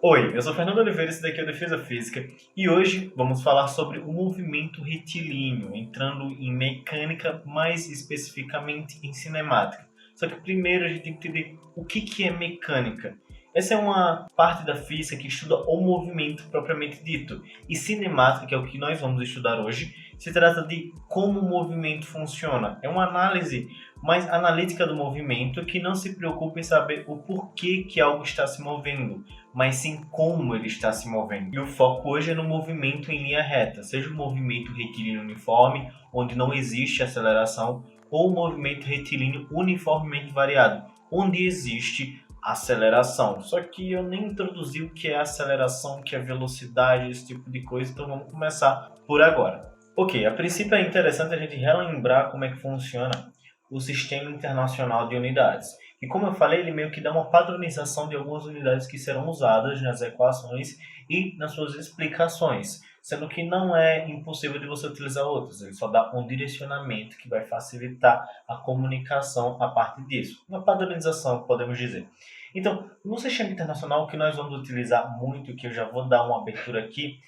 Oi, eu sou Fernando Oliveira, esse daqui é o Defesa Física e hoje vamos falar sobre o movimento retilíneo, entrando em mecânica, mais especificamente em cinemática. Só que primeiro a gente tem que entender o que é mecânica. Essa é uma parte da física que estuda o movimento propriamente dito, e cinemática, que é o que nós vamos estudar hoje, se trata de como o movimento funciona. É uma análise mais analítica do movimento que não se preocupa em saber o porquê que algo está se movendo, mas sim como ele está se movendo. E o foco hoje é no movimento em linha reta, seja o movimento retilíneo uniforme, onde não existe aceleração, ou o movimento retilíneo uniformemente variado, onde existe aceleração. Só que eu nem introduzi o que é aceleração, o que é velocidade, esse tipo de coisa, então vamos começar por agora. Ok, a princípio é interessante a gente relembrar como é que funciona o Sistema Internacional de Unidades. E como eu falei, ele meio que dá uma padronização de algumas unidades que serão usadas nas equações e nas suas explicações, sendo que não é impossível de você utilizar outras, ele só dá um direcionamento que vai facilitar a comunicação a partir disso. Uma padronização, podemos dizer. Então, no sistema internacional, o que nós vamos utilizar muito, que eu já vou dar uma abertura aqui,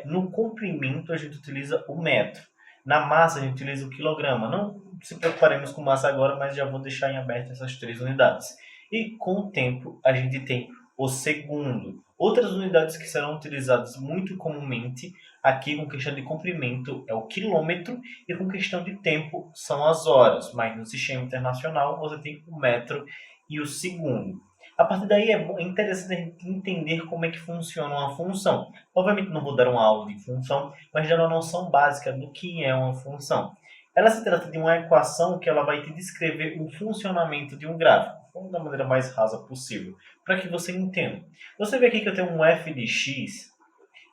no comprimento a gente utiliza o metro. Na massa a gente utiliza o quilograma. Não se preocuparemos com massa agora, mas já vou deixar em aberto essas três unidades. E com o tempo a gente tem o segundo. Outras unidades que serão utilizadas muito comumente aqui com questão de comprimento é o quilômetro e com questão de tempo são as horas. Mas no sistema internacional você tem o metro e o segundo. A partir daí é interessante a gente entender como é que funciona uma função. Obviamente não vou dar uma aula de função, mas dar uma noção básica do que é uma função. Ela se trata de uma equação que ela vai te descrever o funcionamento de um gráfico, da maneira mais rasa possível, para que você entenda. Você vê aqui que eu tenho um f de x.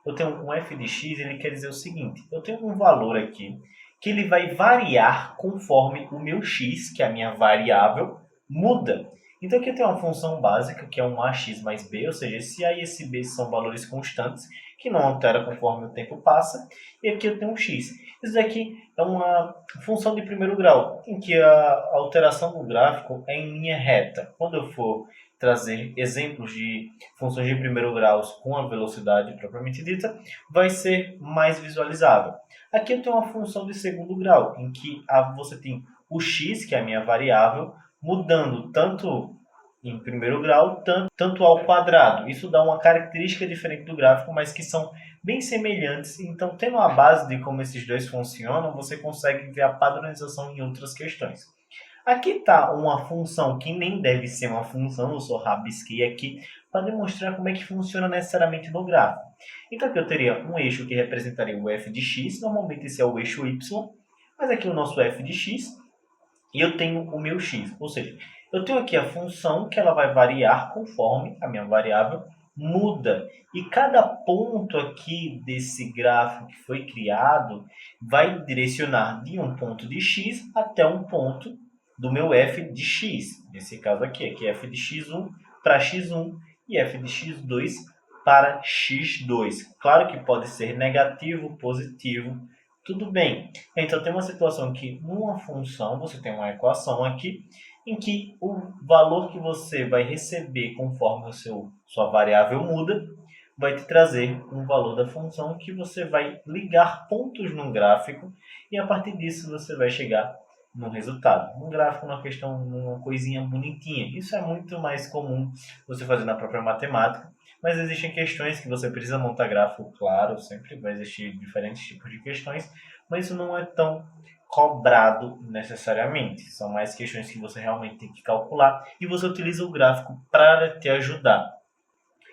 Eu tenho um f de x, ele quer dizer o seguinte: eu tenho um valor aqui que ele vai variar conforme o meu x, que é a minha variável, muda. Então aqui eu tenho uma função básica, que é um ax mais b, ou seja, esse a e esse b são valores constantes, que não alteram conforme o tempo passa, e aqui eu tenho um x. Isso daqui é uma função de primeiro grau, em que a alteração do gráfico é em linha reta. Quando eu for trazer exemplos de funções de primeiro grau com a velocidade propriamente dita, vai ser mais visualizável. Aqui eu tenho uma função de segundo grau, em que você tem o x, que é a minha variável, mudando tanto em primeiro grau, tanto ao quadrado. Isso dá uma característica diferente do gráfico, mas que são bem semelhantes. Então, tendo a base de como esses dois funcionam, você consegue ver a padronização em outras questões. Aqui está uma função que nem deve ser uma função, eu só rabisquei aqui para demonstrar como é que funciona necessariamente no gráfico. Então aqui eu teria um eixo que representaria o f de x, normalmente esse é o eixo y, mas aqui o nosso f de x, e eu tenho o meu x, ou seja, eu tenho aqui a função que ela vai variar conforme a minha variável muda. E cada ponto aqui desse gráfico que foi criado vai direcionar de um ponto de x até um ponto do meu f de x. Nesse caso aqui é f de x1 para x1 e f de x2 para x2. Claro que pode ser negativo, positivo, tudo bem. Então tem uma situação que numa função você tem uma equação aqui em que o valor que você vai receber conforme sua variável muda vai te trazer um valor da função que você vai ligar pontos no gráfico e a partir disso você vai chegar no resultado. Um gráfico, uma questão, uma coisinha bonitinha. Isso é muito mais comum você fazer na própria matemática, mas existem questões que você precisa montar gráfico, claro, sempre vai existir diferentes tipos de questões, mas isso não é tão cobrado necessariamente. São mais questões que você realmente tem que calcular e você utiliza o gráfico para te ajudar.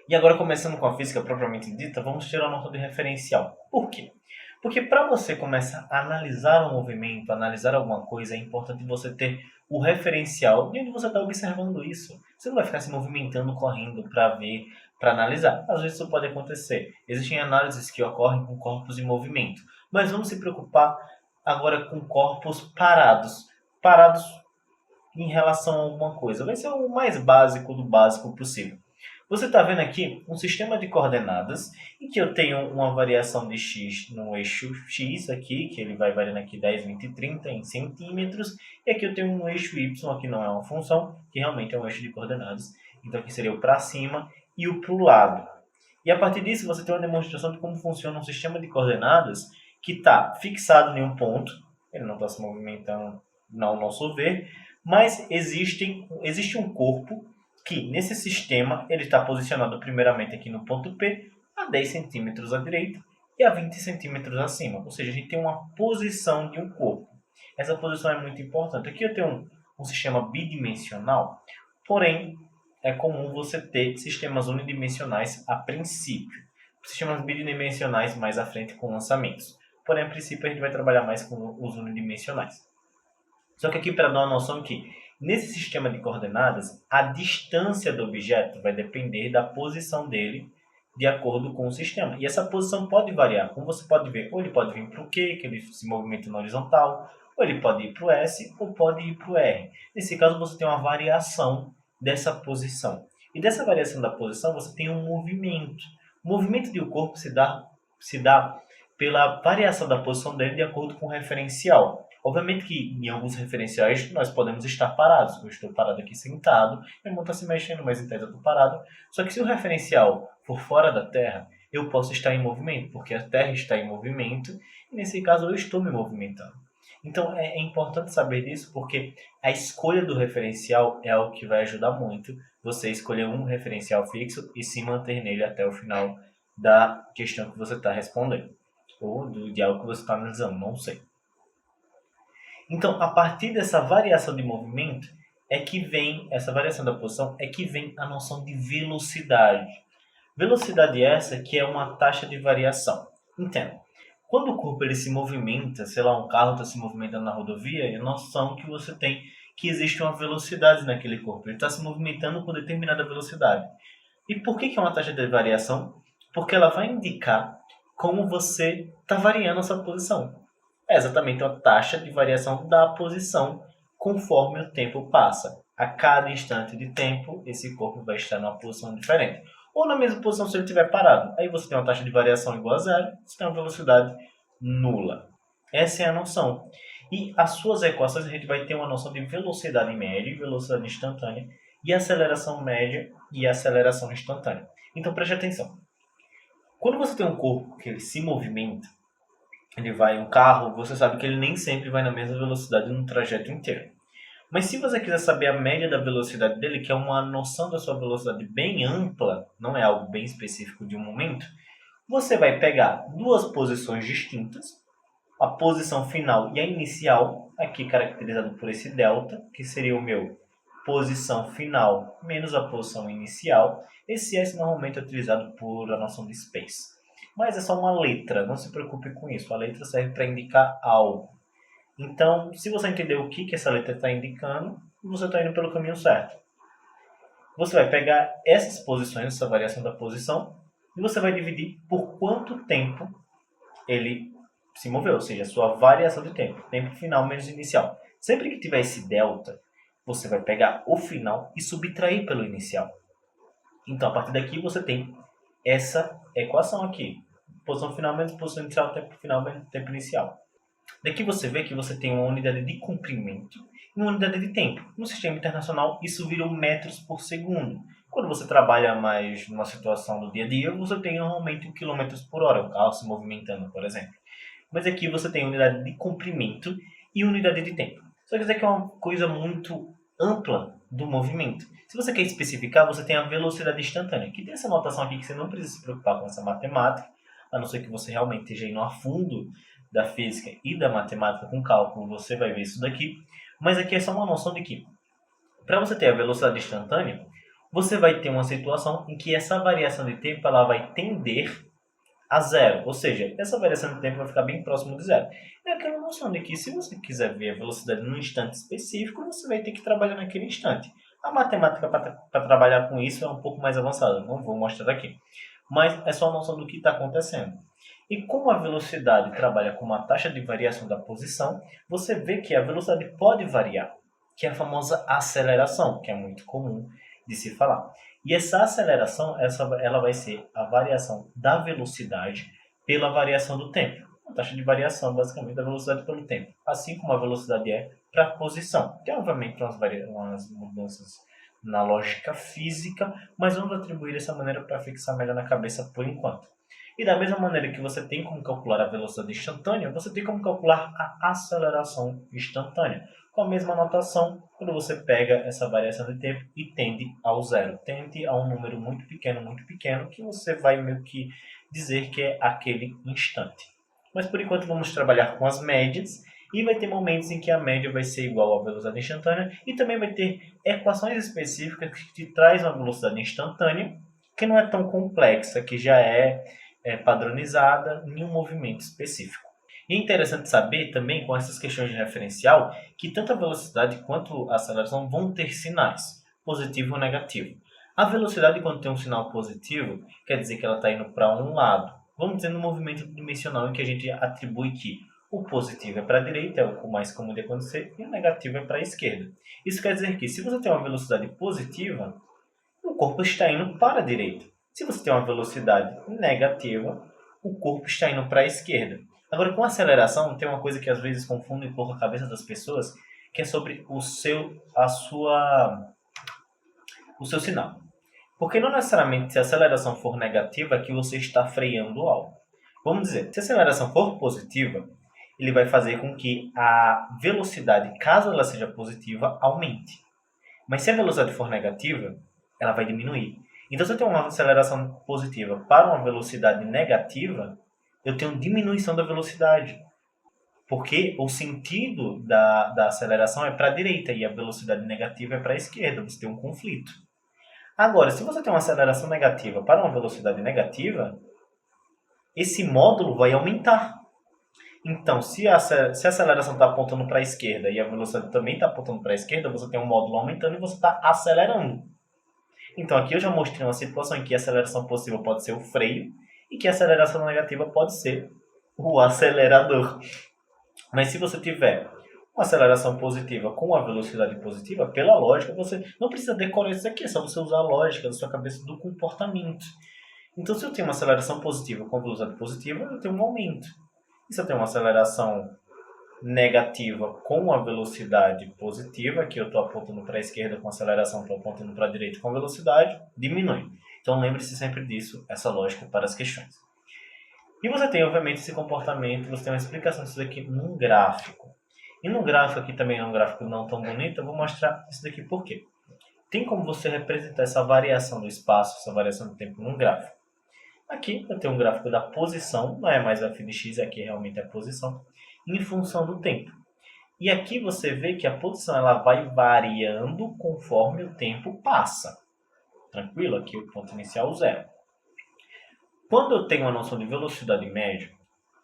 E agora, começando com a física propriamente dita, vamos tirar a nota de referencial. Por quê? Porque para você começar a analisar um movimento, analisar alguma coisa, é importante você ter o referencial de onde você está observando isso. Você não vai ficar se movimentando, correndo para ver, para analisar. Às vezes isso pode acontecer. Existem análises que ocorrem com corpos em movimento. Mas vamos se preocupar agora com corpos parados. Parados em relação a alguma coisa. Vai ser o mais básico do básico possível. Você está vendo aqui um sistema de coordenadas em que eu tenho uma variação de x no eixo x aqui, que ele vai variando aqui 10, 20 e 30 em centímetros. E aqui eu tenho um eixo y, aqui não é uma função, que realmente é um eixo de coordenadas. Então aqui seria o para cima e o para o lado. E a partir disso você tem uma demonstração de como funciona um sistema de coordenadas que está fixado em um ponto, ele não está se movimentando ao nosso ver, mas existe um corpo que nesse sistema ele está posicionado primeiramente aqui no ponto P, a 10 centímetros à direita e a 20 centímetros acima. Ou seja, a gente tem uma posição de um corpo. Essa posição é muito importante. Aqui eu tenho um sistema bidimensional, porém é comum você ter sistemas unidimensionais a princípio. Sistemas bidimensionais mais à frente com lançamentos. Porém, a princípio, a gente vai trabalhar mais com os unidimensionais. Só que aqui, para dar uma noção que nesse sistema de coordenadas, a distância do objeto vai depender da posição dele de acordo com o sistema. E essa posição pode variar. Como você pode ver, ou ele pode vir para o Q, que ele se movimenta na horizontal, ou ele pode ir para o S, ou pode ir para o R. Nesse caso, você tem uma variação dessa posição. E dessa variação da posição, você tem um movimento. O movimento de um corpo se dá pela variação da posição dele de acordo com o referencial. Obviamente que em alguns referenciais nós podemos estar parados. Eu estou parado aqui sentado, meu irmão está se mexendo, mas em tese eu estou parado. Só que se o referencial for fora da Terra, eu posso estar em movimento, porque a Terra está em movimento, e nesse caso eu estou me movimentando. Então é importante saber disso, porque a escolha do referencial é algo que vai ajudar muito você escolher um referencial fixo e se manter nele até o final da questão que você está respondendo. Ou de algo que você está analisando, não sei. Então, a partir dessa variação de movimento, essa variação da posição, é que vem a noção de velocidade. Velocidade essa que é uma taxa de variação. Entenda, quando o corpo ele se movimenta, sei lá, um carro está se movimentando na rodovia, é a noção que você tem que existe uma velocidade naquele corpo. Ele está se movimentando com determinada velocidade. E por que é uma taxa de variação? Porque ela vai indicar como você está variando a sua posição. É exatamente uma taxa de variação da posição conforme o tempo passa. A cada instante de tempo, esse corpo vai estar numa posição diferente. Ou na mesma posição se ele estiver parado. Aí você tem uma taxa de variação igual a zero, você tem uma velocidade nula. Essa é a noção. E as suas equações, a gente vai ter uma noção de velocidade média e velocidade instantânea, e aceleração média e aceleração instantânea. Então preste atenção. Quando você tem um corpo que ele se movimenta, ele vai em um carro, você sabe que ele nem sempre vai na mesma velocidade no trajeto inteiro. Mas se você quiser saber a média da velocidade dele, que é uma noção da sua velocidade bem ampla, não é algo bem específico de um momento, você vai pegar duas posições distintas, a posição final e a inicial, aqui caracterizado por esse delta, que seria o meu posição final menos a posição inicial. Esse S normalmente é utilizado por a noção de space. Mas é só uma letra, não se preocupe com isso. A letra serve para indicar algo. Então, se você entender o que essa letra está indicando, você está indo pelo caminho certo. Você vai pegar essas posições, essa variação da posição, e você vai dividir por quanto tempo ele se moveu, ou seja, a sua variação de tempo. Tempo final menos inicial. Sempre que tiver esse delta, você vai pegar o final e subtrair pelo inicial. Então, a partir daqui, você tem essa equação aqui. Posição final menos posição inicial, tempo final menos tempo inicial. Daqui você vê que você tem uma unidade de comprimento e uma unidade de tempo. No sistema internacional, isso vira metros por segundo. Quando você trabalha mais numa situação do dia a dia, você tem normalmente um quilômetros por hora, o carro se movimentando, por exemplo. Mas aqui você tem unidade de comprimento e unidade de tempo. Só que isso aqui é uma coisa muito ampla do movimento. Se você quer especificar, você tem a velocidade instantânea, que tem essa notação aqui que você não precisa se preocupar com essa matemática, a não ser que você realmente esteja indo a fundo da física e da matemática com cálculo, você vai ver isso daqui. Mas aqui é só uma noção de que, para você ter a velocidade instantânea, você vai ter uma situação em que essa variação de tempo ela vai tender a zero. Ou seja, essa variação de tempo vai ficar bem próximo de zero. É aquela noção de que se você quiser ver a velocidade num instante específico, você vai ter que trabalhar naquele instante. A matemática para trabalhar com isso é um pouco mais avançada, não vou mostrar aqui. Mas é só a noção do que está acontecendo. E como a velocidade trabalha com uma taxa de variação da posição, você vê que a velocidade pode variar, que é a famosa aceleração, que é muito comum de se falar. E essa aceleração, ela vai ser a variação da velocidade pela variação do tempo. A taxa de variação, basicamente, da velocidade pelo tempo. Assim como a velocidade é para a posição. Tem, obviamente, umas mudanças na lógica física, mas vamos atribuir essa maneira para fixar melhor na cabeça por enquanto. E da mesma maneira que você tem como calcular a velocidade instantânea, você tem como calcular a aceleração instantânea. Com a mesma notação, quando você pega essa variação de tempo e tende ao zero. Tende a um número muito pequeno, que você vai meio que dizer que é aquele instante. Mas por enquanto vamos trabalhar com as médias, e vai ter momentos em que a média vai ser igual à velocidade instantânea, e também vai ter equações específicas que te traz uma velocidade instantânea, que não é tão complexa, que já é padronizada em um movimento específico. E é interessante saber também, com essas questões de referencial, que tanto a velocidade quanto a aceleração vão ter sinais, positivo ou negativo. A velocidade, quando tem um sinal positivo, quer dizer que ela está indo para um lado. Vamos dizer no movimento dimensional em que a gente atribui que o positivo é para a direita, é o mais comum de acontecer, e o negativo é para a esquerda. Isso quer dizer que se você tem uma velocidade positiva, o corpo está indo para a direita. Se você tem uma velocidade negativa, o corpo está indo para a esquerda. Agora, com aceleração, tem uma coisa que às vezes confunde um pouco a cabeça das pessoas, que é sobre o seu sinal. Porque não necessariamente se a aceleração for negativa é que você está freando algo. Vamos dizer, se a aceleração for positiva, ele vai fazer com que a velocidade, caso ela seja positiva, aumente. Mas se a velocidade for negativa, ela vai diminuir. Então, se eu tenho uma aceleração positiva para uma velocidade negativa, eu tenho diminuição da velocidade. Porque o sentido da aceleração é para a direita e a velocidade negativa é para a esquerda. Você tem um conflito. Agora, se você tem uma aceleração negativa para uma velocidade negativa, esse módulo vai aumentar. Então, se a aceleração está apontando para a esquerda e a velocidade também está apontando para a esquerda, você tem um módulo aumentando e você está acelerando. Então, aqui eu já mostrei uma situação em que a aceleração positiva pode ser o freio e que a aceleração negativa pode ser o acelerador. Mas se você tiver uma aceleração positiva com uma velocidade positiva, pela lógica, você não precisa decorar isso aqui, é só você usar a lógica da sua cabeça do comportamento. Então, se eu tenho uma aceleração positiva com velocidade positiva, eu tenho um aumento. E se eu tenho uma aceleração negativa com a velocidade positiva, que eu estou apontando para a esquerda com aceleração, estou apontando para a direita com velocidade, diminui. Então lembre-se sempre disso, essa lógica para as questões. E você tem, obviamente, esse comportamento, você tem uma explicação disso daqui num gráfico. E no gráfico aqui também é um gráfico não tão bonito, eu vou mostrar isso daqui por quê. Tem como você representar essa variação do espaço, essa variação do tempo num gráfico. Aqui eu tenho um gráfico da posição, não é mais o f de x, aqui realmente é a posição, em função do tempo. E aqui você vê que a posição ela vai variando conforme o tempo passa. Tranquilo? Aqui o ponto inicial 0. Quando eu tenho uma noção de velocidade média,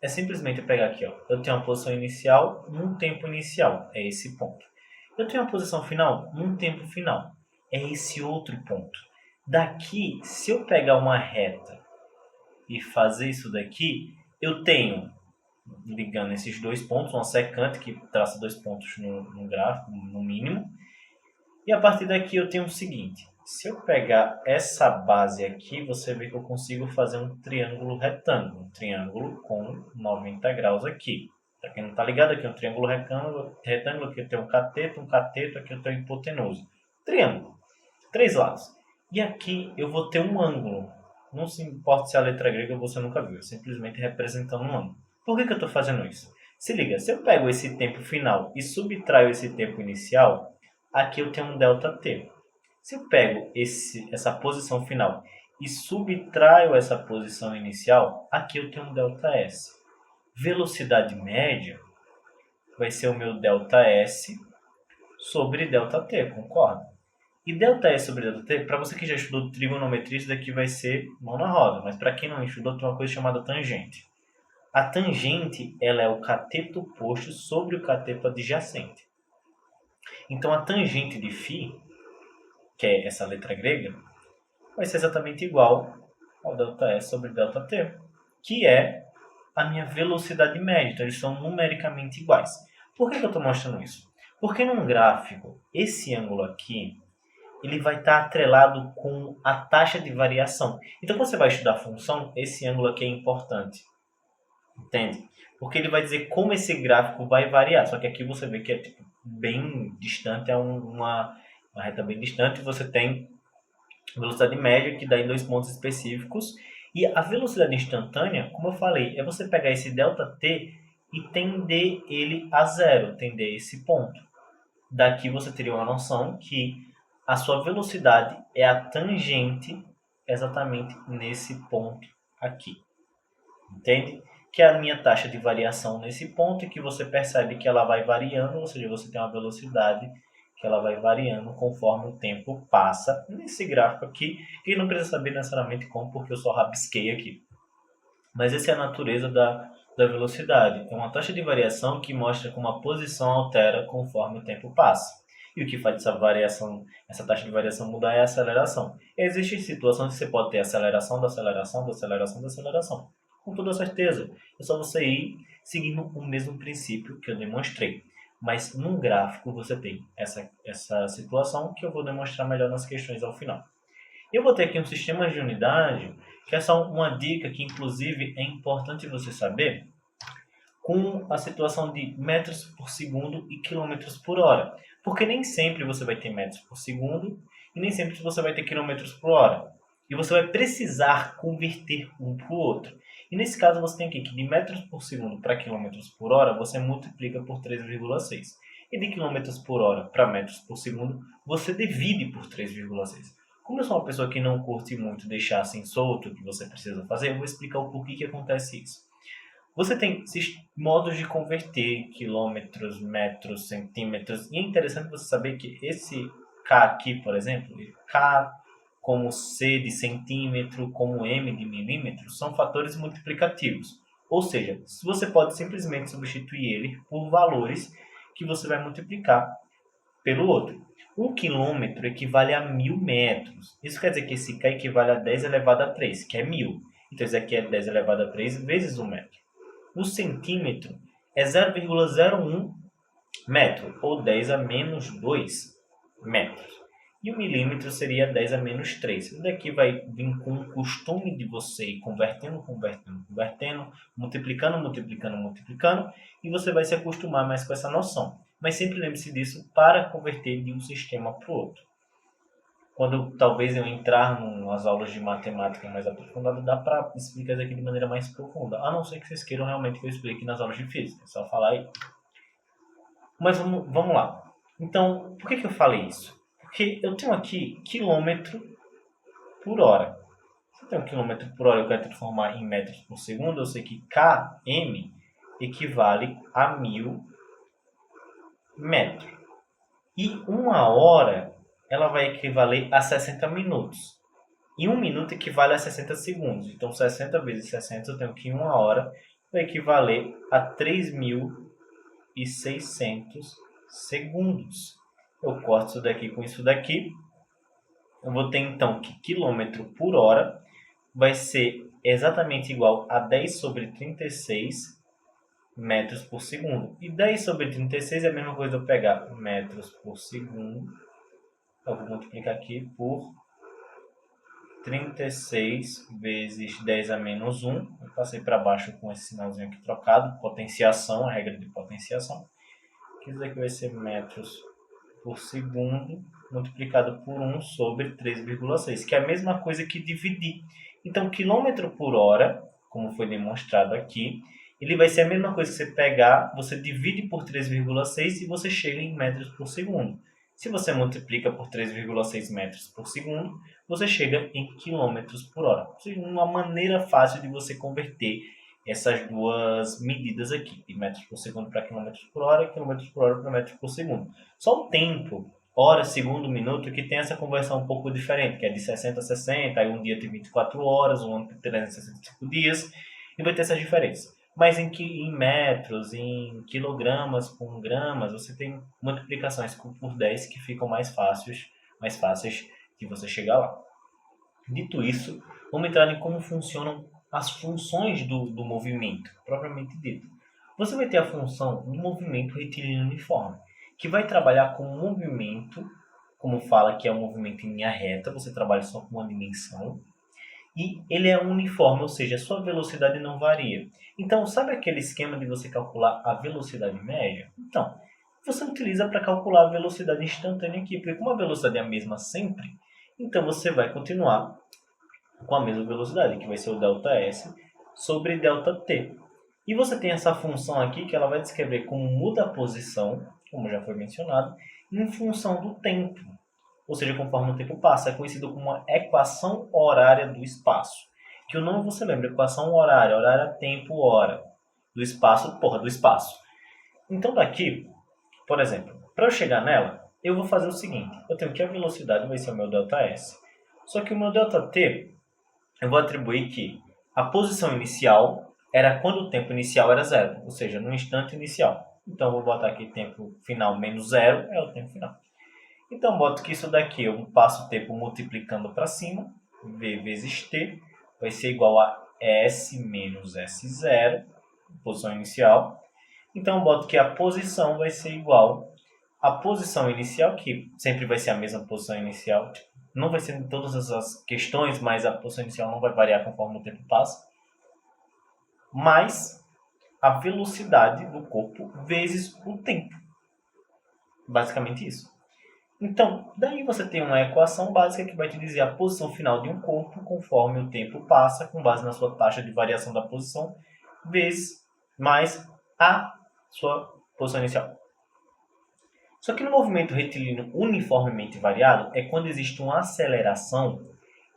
é simplesmente pegar aqui, ó. Eu tenho uma posição inicial num tempo inicial, é esse ponto. Eu tenho uma posição final num tempo final, é esse outro ponto. Daqui, se eu pegar uma reta e fazer isso daqui, eu tenho, ligando esses dois pontos, uma secante que traça dois pontos no gráfico, no mínimo. E a partir daqui eu tenho o seguinte, se eu pegar essa base aqui, você vê que eu consigo fazer um triângulo retângulo, um triângulo com 90 graus aqui. Para quem não está ligado, aqui é um triângulo retângulo, aqui eu tenho um cateto, aqui eu tenho hipotenusa. Triângulo, 3 lados. E aqui eu vou ter um ângulo. Não se importa se a letra grega você nunca viu, é simplesmente representando um ângulo. Por que eu estou fazendo isso? Se liga, se eu pego esse tempo final e subtraio esse tempo inicial, aqui eu tenho um ΔT. Se eu pego essa posição final e subtraio essa posição inicial, aqui eu tenho um ΔS. Velocidade média vai ser o meu ΔS sobre ΔT, concorda? E ΔS sobre ΔT, para você que já estudou trigonometria, isso daqui vai ser mão na roda. Mas para quem não estudou, tem uma coisa chamada tangente. A tangente ela é o cateto oposto sobre o cateto adjacente. Então a tangente de φ, que é essa letra grega, vai ser exatamente igual ao ΔS sobre ΔT, que é a minha velocidade média. Então eles são numericamente iguais. Por que eu estou mostrando isso? Porque num gráfico, esse ângulo aqui, ele vai estar atrelado com a taxa de variação. Então, quando você vai estudar a função, esse ângulo aqui é importante. Entende? Porque ele vai dizer como esse gráfico vai variar. Só que aqui você vê que é bem distante, é uma uma reta bem distante, você tem a velocidade média, que dá em 2 pontos específicos. E a velocidade instantânea, como eu falei, é você pegar esse ΔT e tender ele a zero, tender esse ponto. Daqui você teria uma noção que a sua velocidade é a tangente exatamente nesse ponto aqui. Entende? Que é a minha taxa de variação nesse ponto e que você percebe que ela vai variando, ou seja, você tem uma velocidade que ela vai variando conforme o tempo passa nesse gráfico aqui, que não precisa saber necessariamente como, porque eu só rabisquei aqui. Mas essa é a natureza da velocidade. É uma taxa de variação que mostra como a posição altera conforme o tempo passa. E o que faz essa variação, essa taxa de variação mudar é a aceleração. Existem situações que você pode ter aceleração da aceleração, da aceleração, da aceleração. Com toda certeza. É só você ir seguindo o mesmo princípio que eu demonstrei. Mas num gráfico você tem essa situação que eu vou demonstrar melhor nas questões ao final. Eu vou ter aqui um sistema de unidade, que é só uma dica que inclusive é importante você saber, com a situação de metros por segundo e quilômetros por hora. Porque nem sempre você vai ter metros por segundo e nem sempre você vai ter quilômetros por hora. E você vai precisar converter um para o outro. E nesse caso você tem aqui que de metros por segundo para quilômetros por hora, você multiplica por 3,6. E de quilômetros por hora para metros por segundo, você divide por 3,6. Como eu sou uma pessoa que não curte muito deixar assim solto o que você precisa fazer, eu vou explicar o porquê que acontece isso. Você tem modos de converter quilômetros, metros, centímetros, e é interessante você saber que esse K aqui, por exemplo, K como C de centímetro, como M de milímetro, são fatores multiplicativos. Ou seja, você pode simplesmente substituir ele por valores que você vai multiplicar pelo outro. 1 quilômetro equivale a 1000 metros. Isso quer dizer que esse K equivale a 10 elevado a 3, que é 1000. Então, isso aqui é 10 elevado a 3 vezes 1 metro. O centímetro é 0,01 metro, ou 10 a menos 2 metros. E o milímetro seria 10 a menos 3. Isso daqui vai vir com o costume de você ir convertendo, multiplicando, e você vai se acostumar mais com essa noção. Mas sempre lembre-se disso para converter de um sistema para o outro. Quando talvez eu entrar nas aulas de matemática mais aprofundada, dá para explicar isso aqui de maneira mais profunda. A não ser que vocês queiram realmente que eu explique nas aulas de física. É só falar aí. Mas vamos lá. Então, por que eu falei isso? Porque eu tenho aqui quilômetro por hora. Se eu tenho quilômetro por hora e eu quero transformar em metros por segundo, eu sei que km equivale a 1000 metros. E uma hora ela vai equivaler a 60 minutos. E 1 minuto equivale a 60 segundos. Então, 60 vezes 60, eu tenho que uma hora vai equivaler a 3.600 segundos. Eu corto isso daqui com isso daqui. Eu vou ter, então, que quilômetro por hora vai ser exatamente igual a 10 sobre 36 metros por segundo. E 10 sobre 36 é a mesma coisa de eu pegar metros por segundo. Eu vou multiplicar aqui por 36 vezes 10 a menos 1. Eu passei para baixo com esse sinalzinho aqui trocado. Potenciação, a regra de potenciação. Isso aqui vai ser metros por segundo multiplicado por 1 sobre 3,6, que é a mesma coisa que dividir. Então, quilômetro por hora, como foi demonstrado aqui, ele vai ser a mesma coisa que você pegar, você divide por 3,6 e você chega em metros por segundo. Se você multiplica por 3,6 metros por segundo, você chega em quilômetros por hora. Ou seja, uma maneira fácil de você converter essas duas medidas aqui, de metros por segundo para quilômetros por hora e quilômetros por hora para metros por segundo. Só o tempo, hora, segundo, minuto, que tem essa conversão um pouco diferente, que é de 60 a 60, aí um dia tem 24 horas, um ano tem 365 dias, e vai ter essa diferença. Mas em metros, em quilogramas por gramas, você tem multiplicações por 10 que ficam mais fáceis de você chegar lá. Dito isso, vamos entrar em como funcionam as funções do movimento, propriamente dito. Você vai ter a função do movimento retilíneo uniforme, que vai trabalhar com o movimento, como fala que é um movimento em linha reta, você trabalha só com uma dimensão, e ele é uniforme, ou seja, a sua velocidade não varia. Então, sabe aquele esquema de você calcular a velocidade média? Então, você utiliza para calcular a velocidade instantânea aqui, porque como a velocidade é a mesma sempre, então você vai continuar com a mesma velocidade, que vai ser o ΔS sobre ΔT. E você tem essa função aqui que ela vai descrever como muda a posição, como já foi mencionado, em função do tempo. Ou seja, conforme o tempo passa, é conhecido como uma equação horária do espaço. Que o nome você lembra, equação horária, horária é tempo, hora. Do espaço, do espaço. Então daqui, por exemplo, para eu chegar nela, eu vou fazer o seguinte. Eu tenho que a velocidade vai ser o meu ΔS. Só que o meu ΔT, eu vou atribuir que a posição inicial era quando o tempo inicial era zero. Ou seja, no instante inicial. Então eu vou botar aqui tempo final menos zero, é o tempo final. Então, boto que isso daqui, eu passo o tempo multiplicando para cima, V vezes T, vai ser igual a S menos S0, posição inicial. Então, boto que a posição vai ser igual à posição inicial, que sempre vai ser a mesma posição inicial. Não vai ser em todas essas questões, mas a posição inicial não vai variar conforme o tempo passa. Mais a velocidade do corpo vezes o tempo. Basicamente isso. Então, daí você tem uma equação básica que vai te dizer a posição final de um corpo conforme o tempo passa, com base na sua taxa de variação da posição, vezes mais a sua posição inicial. Só que no movimento retilíneo uniformemente variado é quando existe uma aceleração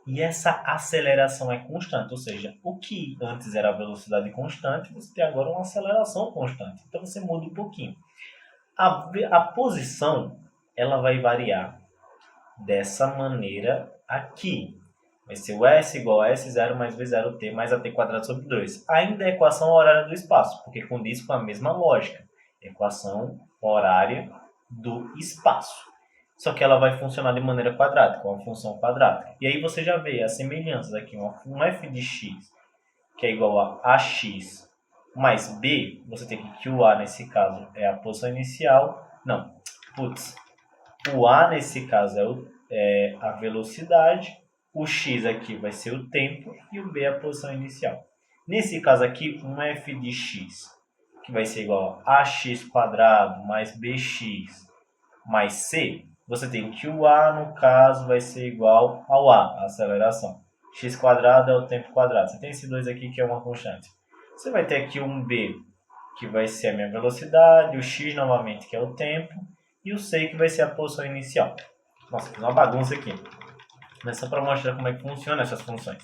e essa aceleração é constante, ou seja, o que antes era a velocidade constante, você tem agora uma aceleração constante. Então você muda um pouquinho. A posição ela vai variar dessa maneira aqui. Vai ser o S igual a S0 mais V0T mais AT quadrado sobre 2. Ainda é a equação horária do espaço, porque condiz com a mesma lógica. Equação horária do espaço. Só que ela vai funcionar de maneira quadrática, uma função quadrática. E aí você já vê as semelhanças aqui. Um f de x, que é igual a ax mais b, você tem que o a nesse caso é a posição inicial. Não, o a nesse caso é a velocidade, o x aqui vai ser o tempo e o b é a posição inicial. Nesse caso aqui, um f de x, que vai ser igual a ax quadrado mais bx mais c, você tem que o a, no caso, vai ser igual ao a aceleração. X quadrado é o tempo quadrado. Você tem esse 2 aqui que é uma constante. Você vai ter aqui um b, que vai ser a minha velocidade, o x novamente, que é o tempo, e o c, que vai ser a posição inicial. Nossa, fiz uma bagunça aqui. Mas só para mostrar como é que funcionam essas funções.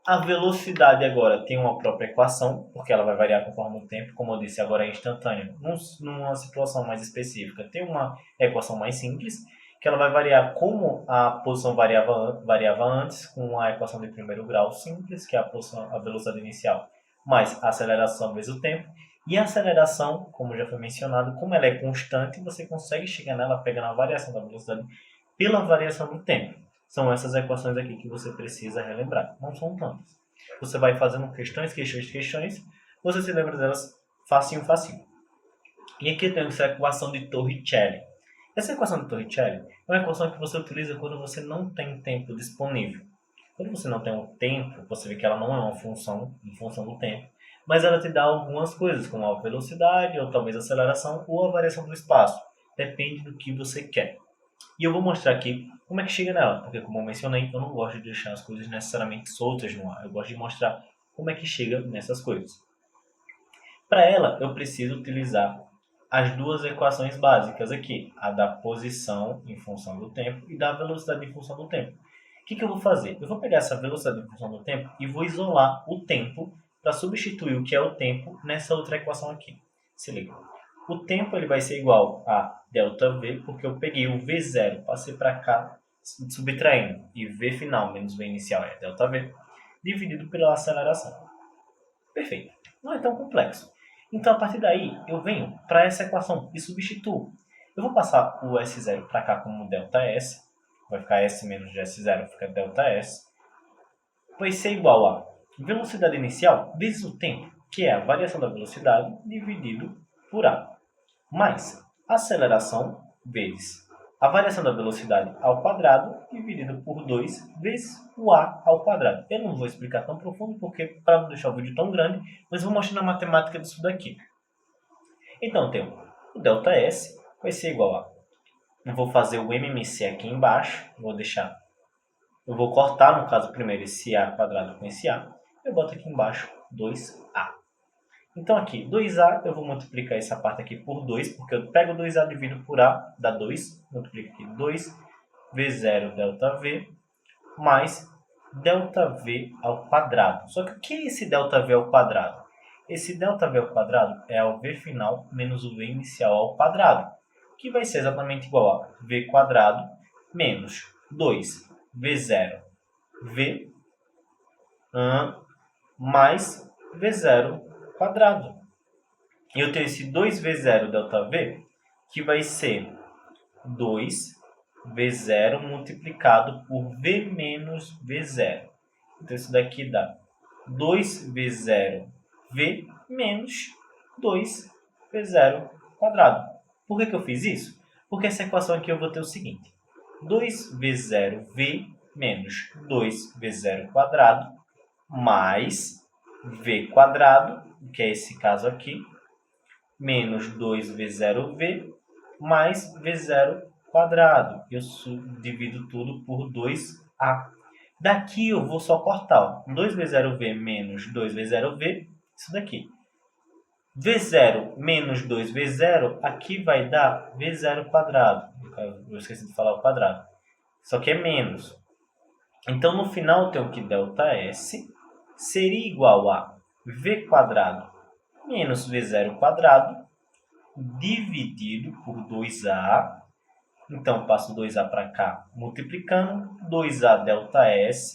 A velocidade agora tem uma própria equação, porque ela vai variar conforme o tempo. Como eu disse, agora é instantânea. Numa situação mais específica, tem uma equação mais simples, que ela vai variar como a posição variava antes, com a equação de primeiro grau simples, que é a velocidade inicial, mais a aceleração vezes o tempo. E a aceleração, como já foi mencionado, como ela é constante, você consegue chegar nela pegando a variação da velocidade pela variação do tempo. São essas equações aqui que você precisa relembrar. Não são tantas. Você vai fazendo questões, você se lembra delas facinho. E aqui eu tenho essa equação de Torricelli. Essa equação de Torricelli é uma equação que você utiliza quando você não tem tempo disponível. Quando você não tem um tempo, você vê que ela não é uma função em função do tempo, mas ela te dá algumas coisas, como a velocidade, ou talvez a aceleração, ou a variação do espaço. Depende do que você quer. E eu vou mostrar aqui como é que chega nela, porque como eu mencionei, eu não gosto de deixar as coisas necessariamente soltas no ar. Eu gosto de mostrar como é que chega nessas coisas. Para ela, eu preciso utilizar as duas equações básicas aqui, a da posição em função do tempo e da velocidade em função do tempo. O que eu vou fazer? Eu vou pegar essa velocidade em função do tempo e vou isolar o tempo para substituir o que é o tempo nessa outra equação aqui. Se liga. O tempo ele vai ser igual a ΔV, porque eu peguei o V0, passei para cá, subtraindo, e V final menos V inicial é ΔV, dividido pela aceleração. Perfeito. Não é tão complexo. Então, a partir daí, eu venho para essa equação e substituo. Eu vou passar o S0 para cá como ΔS, vai ficar S menos de S0, fica ΔS, vai ser igual a velocidade inicial vezes o tempo, que é a variação da velocidade dividido por A, mais aceleração vezes a variação da velocidade ao quadrado dividido por 2 vezes o A ao quadrado. Eu não vou explicar tão profundo, porque para não deixar o vídeo tão grande, mas vou mostrar a matemática disso daqui. Então, eu tenho o ΔS vai ser igual a... Eu vou fazer o MMC aqui embaixo, eu vou cortar, no caso, primeiro esse A quadrado com esse A, eu boto aqui embaixo 2A. Então aqui, 2A, eu vou multiplicar essa parte aqui por 2, porque eu pego 2A dividido por A, dá 2, multiplico aqui 2V0 ΔV, mais ΔV ao quadrado. Só que o que é esse ΔV ao quadrado? Esse ΔV ao quadrado é o V final menos o V inicial ao quadrado, que vai ser exatamente igual a V quadrado menos 2V0 V mais V0 quadrado. E eu tenho esse 2V0 ΔV, que vai ser 2V0 multiplicado por V menos V0. Então, isso daqui dá 2V0 V menos 2V0 quadrado. Por que eu fiz isso? Porque essa equação aqui eu vou ter o seguinte. 2V0V menos 2V0 quadrado mais V quadrado, que é esse caso aqui, menos 2V0V mais V0 quadrado. Eu divido tudo por 2A. Daqui eu vou só cortar. 2V0V menos 2V0V, isso daqui. V0 menos 2V0, aqui vai dar V0 quadrado. Eu esqueci de falar o quadrado. Só que é menos. Então, no final, eu tenho que ΔS seria igual a V quadrado menos V0 quadrado dividido por 2A. Então, passo 2A para cá, multiplicando. 2A ΔS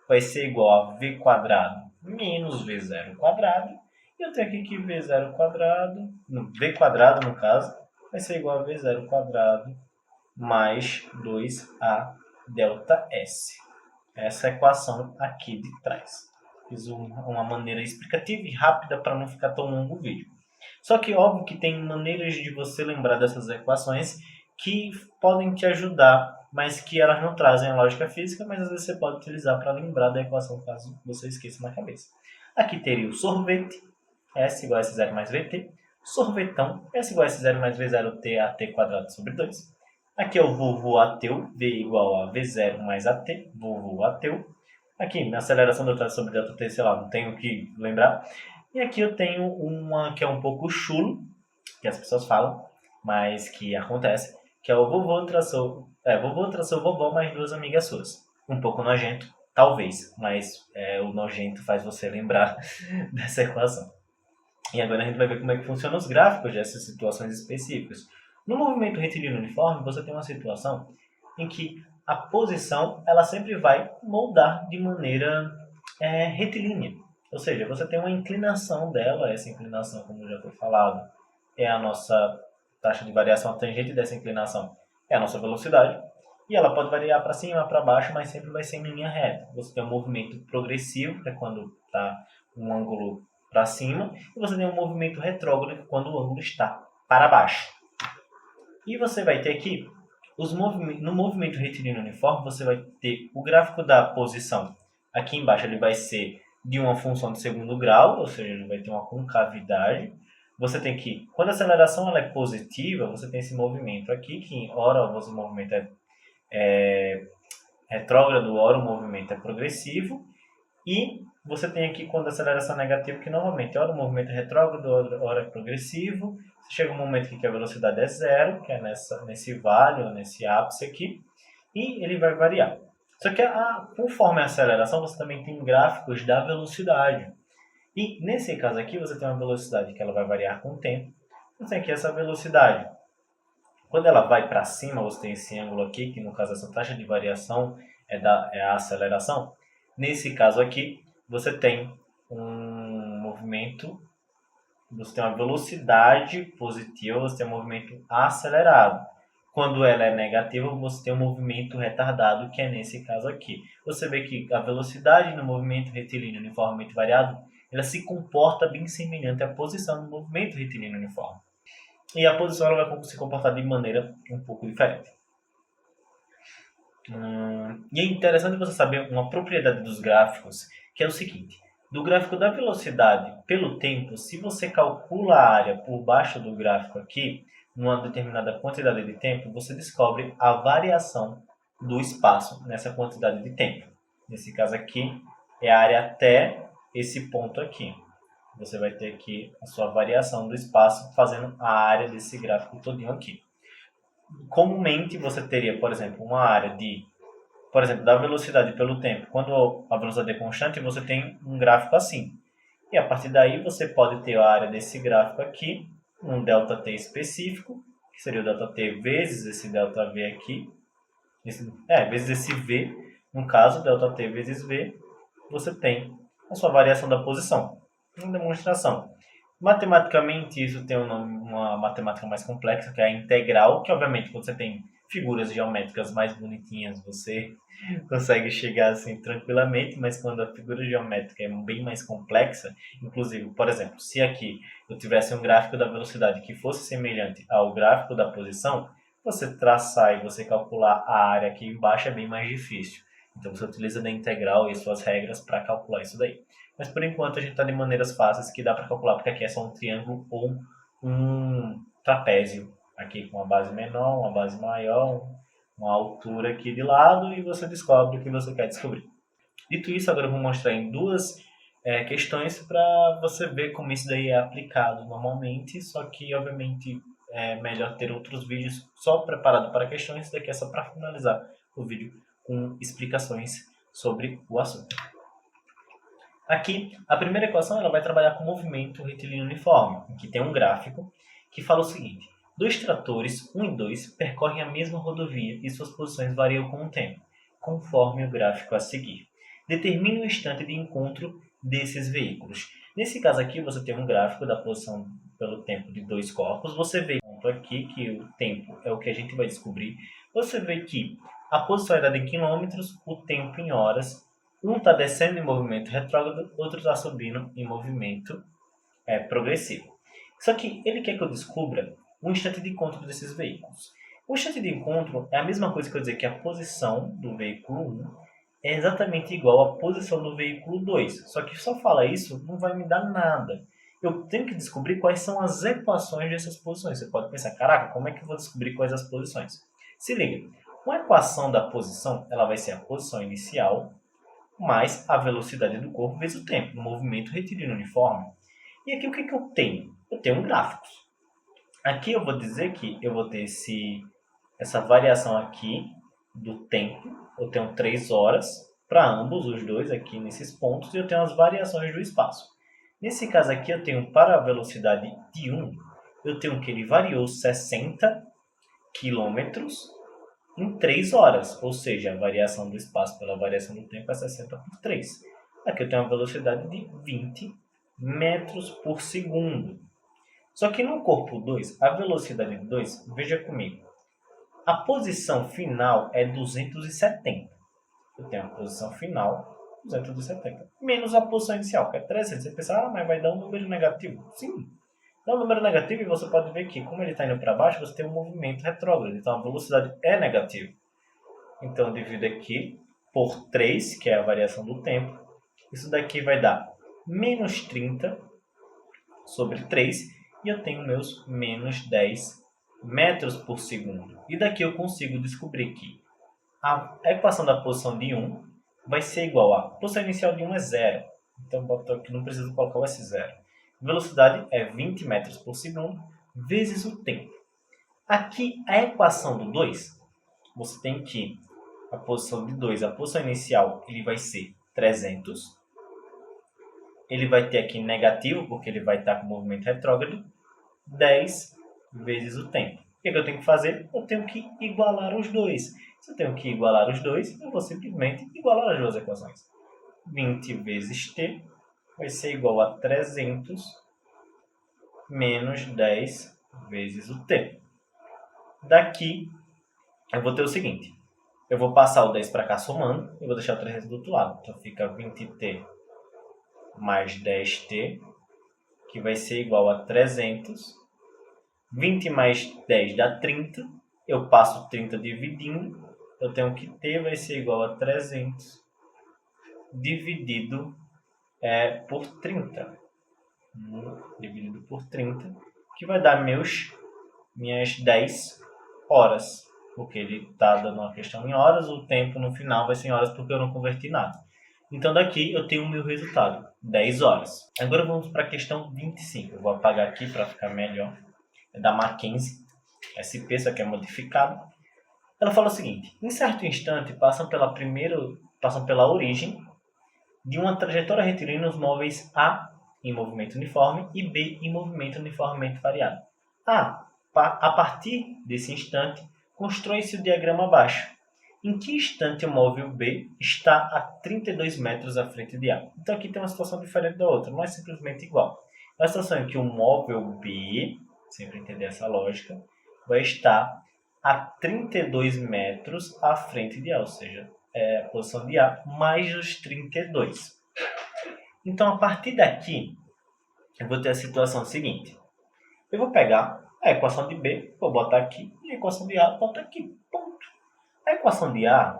vai ser igual a V quadrado menos V0 quadrado. E eu tenho aqui que V0 quadrado, V quadrado no caso, vai ser igual a V0 quadrado mais 2A ΔS. Essa é a equação aqui de trás. Fiz uma maneira explicativa e rápida para não ficar tão longo o vídeo. Só que óbvio que tem maneiras de você lembrar dessas equações que podem te ajudar, mas que elas não trazem a lógica física, mas às vezes você pode utilizar para lembrar da equação caso você esqueça na cabeça. Aqui teria o sorvete, S igual a S0 mais VT. Sorvetão, S igual a S0 mais V0T AT quadrado sobre 2. Aqui é o vovô ateu, V igual a V0 mais AT, vovô ateu. Aqui, na aceleração do traço sobre ΔT, sei lá, não tenho o que lembrar. E aqui eu tenho uma que é um pouco chulo, que as pessoas falam, mas que acontece, que é o vovô traçou vovó mais duas amigas suas. Um pouco nojento, talvez, mas o nojento faz você lembrar dessa equação. E agora a gente vai ver como é que funcionam os gráficos dessas situações específicas. No movimento retilíneo uniforme, você tem uma situação em que a posição ela sempre vai moldar de maneira retilínea. Ou seja, você tem uma inclinação dela, essa inclinação, como já foi falado, é a nossa taxa de variação, a tangente dessa inclinação é a nossa velocidade, e ela pode variar para cima, para baixo, mas sempre vai ser em linha reta. Você tem um movimento progressivo, que é quando está um ângulo para cima, e você tem um movimento retrógrado, que é quando o ângulo está para baixo. E você vai ter aqui, no movimento retilíneo uniforme, você vai ter o gráfico da posição. Aqui embaixo ele vai ser de uma função de segundo grau, ou seja, ele vai ter uma concavidade. Você tem que, quando a aceleração ela é positiva, você tem esse movimento aqui, que ora o movimento é retrógrado, ora o movimento é progressivo. E você tem aqui, quando a aceleração é negativa, que novamente, ora o movimento é retrógrado, ora é progressivo. Chega um momento que a velocidade é zero, que é nesse vale, ou nesse ápice aqui, e ele vai variar. Só que conforme a aceleração, você também tem gráficos da velocidade. E nesse caso aqui, você tem uma velocidade que ela vai variar com o tempo. Você tem aqui essa velocidade. Quando ela vai para cima, você tem esse ângulo aqui, que no caso essa taxa de variação é a aceleração. Nesse caso aqui, você tem um movimento, você tem uma velocidade positiva, você tem um movimento acelerado. Quando ela é negativa, você tem um movimento retardado, que é nesse caso aqui. Você vê que a velocidade no movimento retilíneo uniformemente variado, ela se comporta bem semelhante à posição do movimento retilíneo uniforme. E a posição ela vai se comportar de maneira um pouco diferente. E é interessante você saber uma propriedade dos gráficos, que é o seguinte. Do gráfico da velocidade pelo tempo, se você calcula a área por baixo do gráfico aqui, numa determinada quantidade de tempo, você descobre a variação do espaço nessa quantidade de tempo. Nesse caso aqui, é a área até esse ponto aqui. Você vai ter aqui a sua variação do espaço fazendo a área desse gráfico todinho aqui. Comumente, você teria, por exemplo, uma área de, por exemplo, da velocidade pelo tempo. Quando a velocidade é constante, você tem um gráfico assim. E a partir daí, você pode ter a área desse gráfico aqui, um ΔT específico, que seria o ΔT vezes esse ΔV aqui. Vezes esse V, no caso, ΔT vezes V, você tem a sua variação da posição. Uma demonstração. Matematicamente, isso tem uma matemática mais complexa, que é a integral, que obviamente quando você tem figuras geométricas mais bonitinhas, você consegue chegar assim tranquilamente, mas quando a figura geométrica é bem mais complexa, inclusive, por exemplo, se aqui eu tivesse um gráfico da velocidade que fosse semelhante ao gráfico da posição, você traçar e você calcular a área aqui embaixo é bem mais difícil. Então você utiliza da integral e suas regras para calcular isso daí. Mas por enquanto a gente está de maneiras fáceis que dá para calcular, porque aqui é só um triângulo ou um trapézio. Aqui com uma base menor, uma base maior, uma altura aqui de lado e você descobre o que você quer descobrir. Dito isso, agora eu vou mostrar em duas questões para você ver como isso daí é aplicado normalmente, só que obviamente é melhor ter outros vídeos só preparados para questões, isso daqui é só para finalizar o vídeo com explicações sobre o assunto. Aqui, a primeira equação ela vai trabalhar com movimento retilíneo uniforme. Aqui tem um gráfico que fala o seguinte: dois tratores, 1 e 2, percorrem a mesma rodovia e suas posições variam com o tempo, conforme o gráfico a seguir. Determine o instante de encontro desses veículos. Nesse caso aqui, você tem um gráfico da posição pelo tempo de dois corpos. Você vê aqui que o tempo é o que a gente vai descobrir. Você vê que a posição é dada em quilômetros, o tempo em horas. Um está descendo em movimento retrógrado, outro está subindo em movimento progressivo. Só que ele quer que eu descubra o instante de encontro desses veículos. O instante de encontro é a mesma coisa que eu dizer que a posição do veículo 1 é exatamente igual à posição do veículo 2. Só que só falar isso não vai me dar nada. Eu tenho que descobrir quais são as equações dessas posições. Você pode pensar, caraca, como é que eu vou descobrir quais as posições? Se liga, uma equação da posição ela vai ser a posição inicial mais a velocidade do corpo vezes o tempo, no movimento retilíneo uniforme. E aqui o que eu tenho? Eu tenho gráficos. Aqui eu vou dizer que eu vou ter essa variação aqui do tempo. Eu tenho 3 horas para ambos os dois aqui nesses pontos e eu tenho as variações do espaço. Nesse caso aqui eu tenho para a velocidade de 1, eu tenho que ele variou 60 km em 3 horas, ou seja, a variação do espaço pela variação do tempo é 60 por 3. Aqui eu tenho uma velocidade de 20 metros por segundo. Só que no corpo 2, a velocidade de 2, veja comigo, a posição final é 270. Eu tenho a posição final, 270, menos a posição inicial, que é 300. Você pensa, mas vai dar um número negativo. Sim, dá um número negativo e você pode ver que, como ele está indo para baixo, você tem um movimento retrógrado. Então, a velocidade é negativa. Então, eu divido aqui por 3, que é a variação do tempo. Isso daqui vai dar menos 30 sobre 3. E eu tenho meus menos 10 metros por segundo. E daqui eu consigo descobrir que a equação da posição de 1 vai ser igual a posição inicial de 1 é 0. Então, boto aqui, não preciso colocar o S0. Velocidade é 20 metros por segundo vezes o tempo. Aqui, a equação do 2, você tem que a posição de 2, a posição inicial, ele vai ser 300. Ele vai ter aqui negativo, porque ele vai estar com movimento retrógrado, 10 vezes o tempo. O que eu tenho que fazer? Eu tenho que igualar os dois. Se eu tenho que igualar os dois, eu vou simplesmente igualar as duas equações. 20 vezes t vai ser igual a 300 menos 10 vezes o t. Daqui, eu vou ter o seguinte. Eu vou passar o 10 para cá somando e vou deixar o 300 do outro lado. Então fica 20t mais 10t, que vai ser igual a 300. 20 mais 10 dá 30. Eu passo 30 dividindo. Eu tenho que t vai ser igual a 300 dividido por 30. Dividido por 30, que vai dar meus minhas 10 horas, porque ele está dando uma questão em horas, o tempo no final vai ser em horas porque eu não converti nada. Então daqui eu tenho o meu resultado, 10 horas. Agora vamos para a questão 25. Eu vou apagar aqui para ficar melhor. É da Mackenzie, SP, só que é modificado. Ela fala o seguinte: em certo instante passam pela origem de uma trajetória retilínea os móveis A em movimento uniforme e B em movimento uniformemente variado. A partir desse instante, constrói-se o diagrama abaixo. Em que instante o móvel B está a 32 metros à frente de A? Então aqui tem uma situação diferente da outra, não é simplesmente igual. É uma situação em que o móvel B, sempre entender essa lógica, vai estar a 32 metros à frente de A, ou seja, a posição de A mais os 32. Então a partir daqui, eu vou ter a situação seguinte. Eu vou pegar a equação de B, vou botar aqui, e a equação de A, vou botar aqui. Ponto. A equação de A,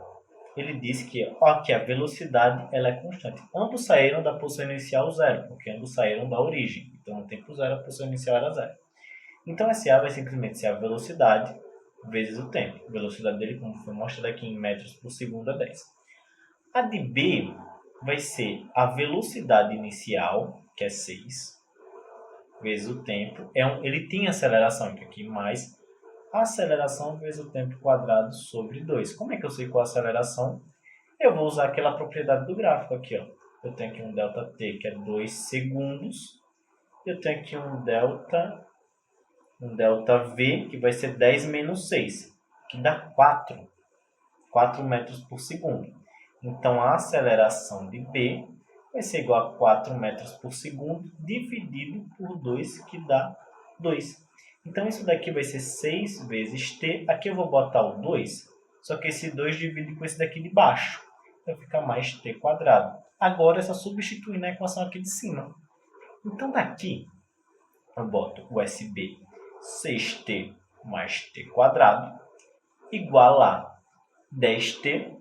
ele diz que a velocidade ela é constante. Ambos saíram da posição inicial zero, porque ambos saíram da origem. Então, no tempo zero, a posição inicial era zero. Então, esse A vai simplesmente ser a velocidade vezes o tempo. A velocidade dele, como foi mostrado aqui em metros por segundo, é 10. A de B vai ser a velocidade inicial, que é 6, vezes o tempo. Ele tem aceleração, que aqui mais a aceleração vezes o tempo quadrado sobre 2. Como é que eu sei qual a aceleração? Eu vou usar aquela propriedade do gráfico aqui. Ó. Eu tenho aqui um ΔT, que é 2 segundos. Eu tenho aqui um ΔV, que vai ser 10 menos 6, que dá 4 metros por segundo. Então, a aceleração de B vai ser igual a 4 metros por segundo dividido por 2, que dá 2. Então, isso daqui vai ser 6 vezes t. Aqui eu vou botar o 2, só que esse 2 divide com esse daqui de baixo. Então, fica mais t quadrado. Agora, é só substituir na equação aqui de cima. Então, daqui, eu boto o SB 6t mais t quadrado igual a 10t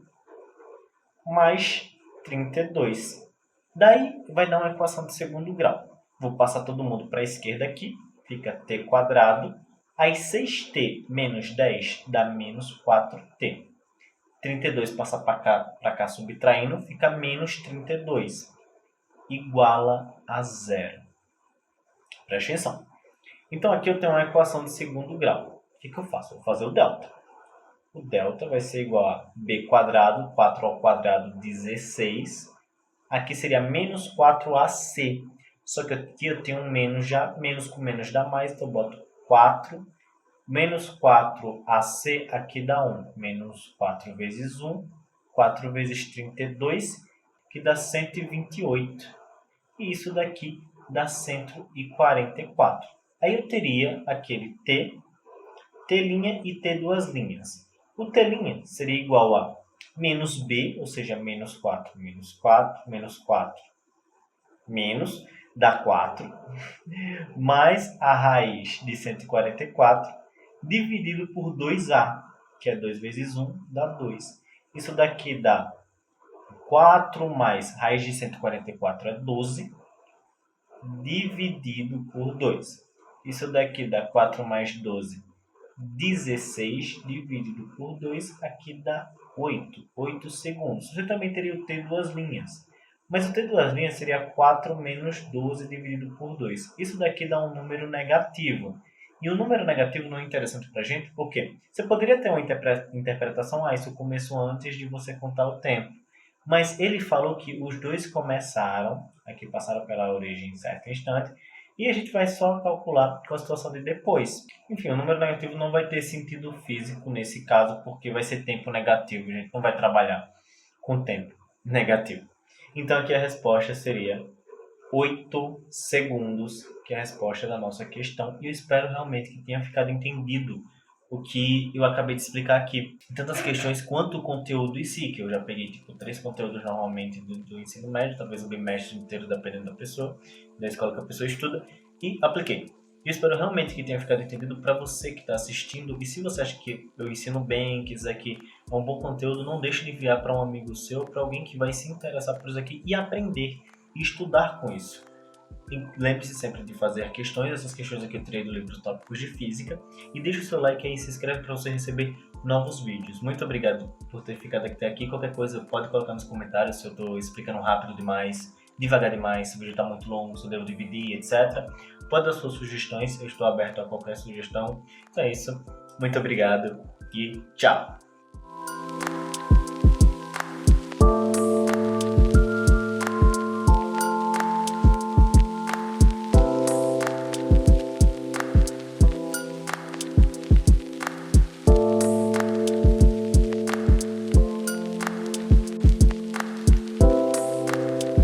mais 32. Daí, vai dar uma equação de segundo grau. Vou passar todo mundo para a esquerda aqui. Fica t quadrado. Aí 6t menos 10 dá menos 4t. 32 passa para cá subtraindo, fica menos 32. Iguala a zero. Presta atenção. Então aqui eu tenho uma equação de segundo grau. O que eu faço? Vou fazer o delta. O delta vai ser igual a b quadrado, 4 ao quadrado, 16. Aqui seria menos 4ac. Só que aqui eu tenho um menos já. Menos com menos dá mais, então eu boto 4. Menos 4ac aqui dá 1. Menos 4 vezes 1. 4 vezes 32, que dá 128. E isso daqui dá 144. Aí eu teria aquele t' e t duas linhas. O t' seria igual a menos b, ou seja, menos 4, menos 4, menos 4, menos, dá 4, mais a raiz de 144, dividido por 2a, que é 2 vezes 1, dá 2. Isso daqui dá 4 mais raiz de 144 é 12, dividido por 2. Isso daqui dá 4 mais 12, 16, dividido por 2, aqui dá 8 segundos. Você também teria o t duas linhas. Mas o t duas linhas seria 4 menos 12 dividido por 2. Isso daqui dá um número negativo. E o número negativo não é interessante para a gente, porque você poderia ter uma interpretação, isso começou antes de você contar o tempo. Mas ele falou que os dois começaram, aqui passaram pela origem em certo instante, e a gente vai só calcular com a situação de depois. Enfim, o número negativo não vai ter sentido físico nesse caso, porque vai ser tempo negativo. A gente não vai trabalhar com tempo negativo. Então aqui a resposta seria 8 segundos, que é a resposta da nossa questão. E eu espero realmente que tenha ficado entendido o que eu acabei de explicar aqui. Tanto as questões quanto o conteúdo em si, que eu já peguei 3 conteúdos normalmente do ensino médio, talvez o bimestre inteiro, dependendo da pessoa, da escola que a pessoa estuda, e apliquei. Eu espero realmente que tenha ficado entendido para você que está assistindo. E se você acha que eu ensino bem, quiser que é um bom conteúdo, não deixe de enviar para um amigo seu, para alguém que vai se interessar por isso aqui e aprender e estudar com isso. E lembre-se sempre de fazer questões, essas questões aqui eu tirei do livro Tópicos de Física. E deixa o seu like aí e se inscreve para você receber novos vídeos. Muito obrigado por ter ficado até aqui. Qualquer coisa pode colocar nos comentários se eu estou explicando rápido demais, devagar demais, se o vídeo está muito longo, se eu devo dividir, etc. Pode dar suas sugestões, eu estou aberto a qualquer sugestão. Então é isso. Muito obrigado e tchau!